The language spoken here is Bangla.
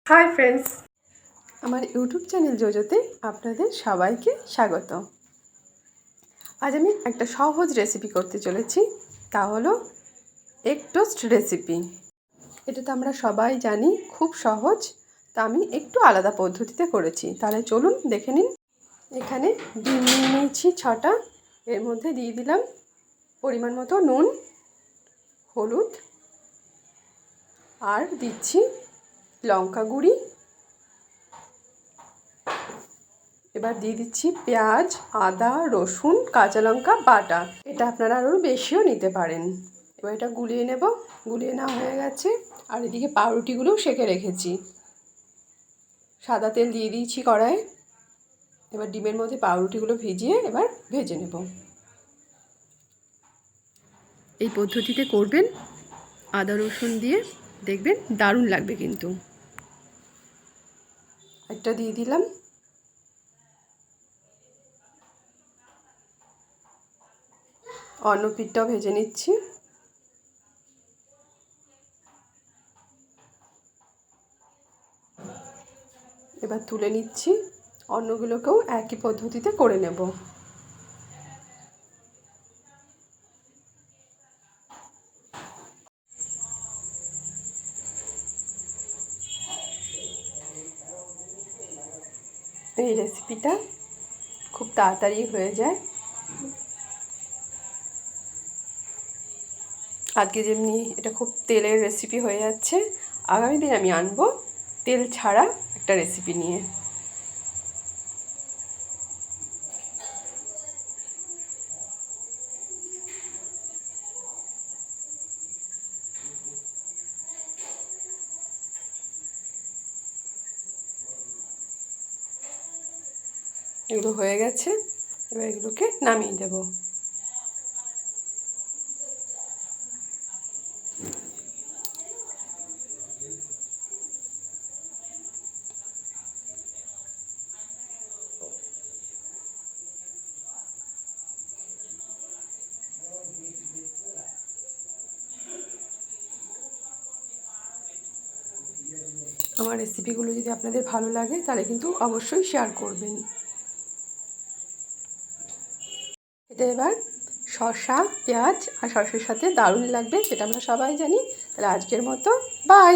হাই ফ্রেন্ডস, আমার ইউটিউব চ্যানেল জোজোতে আপনাদের সবাইকে স্বাগত। আজ আমি একটা সহজ রেসিপি করতে চলেছি, তা হলো এগ টোস্ট রেসিপি। এটা তো আমরা সবাই জানি, খুব সহজ। তা আমি একটু আলাদা পদ্ধতিতে করেছি, তাহলে চলুন দেখে নিন। এখানে ডিম নিয়ে নিয়েছি 6টা। এর মধ্যে দিয়ে দিলাম পরিমাণ মতো নুন, হলুদ, আর দিচ্ছি লঙ্কা গুঁড়ি। এবার দিয়ে দিচ্ছি পেঁয়াজ, আদা, রসুন, কাঁচা লঙ্কা বাটা। এটা আপনারা আরও বেশিও নিতে পারেন। এবার এটা গুলিয়ে নেব। গুলিয়ে নেওয়া হয়ে গেছে। আর এদিকে পাউরুটিগুলোও সেঁকে রেখেছি। সাদা তেল দিয়ে দিয়েছি কড়াইয়ে। এবার ডিমের মধ্যে পাউরুটিগুলো ভিজিয়ে এবার ভেজে নেব। এই পদ্ধতিতে করবেন, আদা রসুন দিয়ে, দেখবেন দারুণ লাগবে কিন্তু। একটা দিয়ে দিলাম। অন্য পিঠটাও ভেজে নিচ্ছি। এবার তুলে নিচ্ছি। অন্যগুলোকেও একই পদ্ধতিতে করে নেব। এই রেসিপিটা খুব তাড়াতাড়ি হয়ে যায়। আজকে যেমনি এটা খুব তেলের রেসিপি হয়ে যাচ্ছে, আগামী দিন আমি আনবো তেল ছাড়া একটা রেসিপি নিয়ে। এগুলো হয়ে গেছে, এবার এগুলোকে নামিয়ে দেব। আমার রেসিপিগুলো যদি আপনাদের ভালো লাগে তাহলে কিন্তু অবশ্যই শেয়ার করবেন। এটা এবার শসা, পেঁয়াজ আর সসের সাথে দারুণ লাগবে, সেটা আমরা সবাই জানি। তাহলে আজকের মতো বাই।